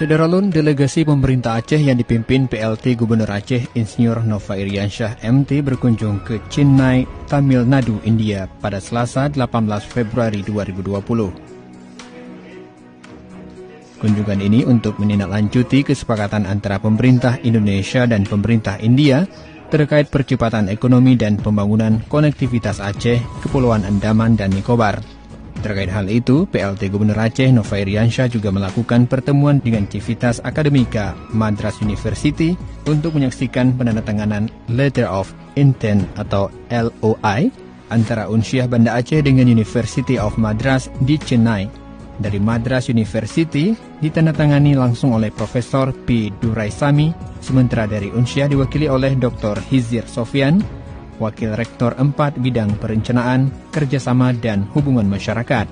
Sederalun delegasi pemerintah Aceh yang dipimpin PLT Gubernur Aceh Insinyur Nova Iriansyah MT berkunjung ke Chennai, Tamil Nadu, India pada Selasa 18 Februari 2020. Kunjungan ini untuk menindaklanjuti kesepakatan antara pemerintah Indonesia dan pemerintah India terkait percepatan ekonomi dan pembangunan konektivitas Aceh, Kepulauan Andaman dan Nicobar. Terkait hal itu, PLT Gubernur Aceh Nova Iriansyah juga melakukan pertemuan dengan Civitas Akademika Madras University untuk menyaksikan penandatanganan Letter of Intent atau LOI antara Unsyah Banda Aceh dengan University of Madras di Chennai. Dari Madras University ditandatangani langsung oleh Profesor P. Duraisamy, sementara dari Unsyah diwakili oleh Dr. Hizir Sofyan, Wakil Rektor 4 Bidang Perencanaan, Kerjasama dan Hubungan Masyarakat.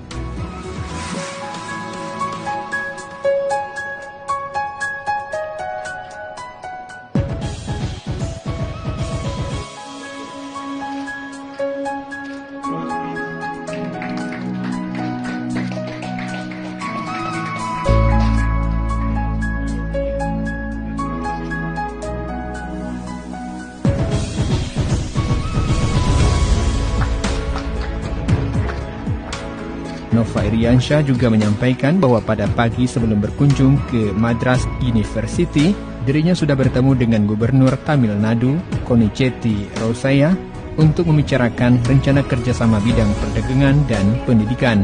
Nova Iriansyah juga menyampaikan bahwa pada pagi sebelum berkunjung ke Madras University, dirinya sudah bertemu dengan Gubernur Tamil Nadu, Konichetti Rosaya, untuk membicarakan rencana kerjasama bidang perdagangan dan pendidikan.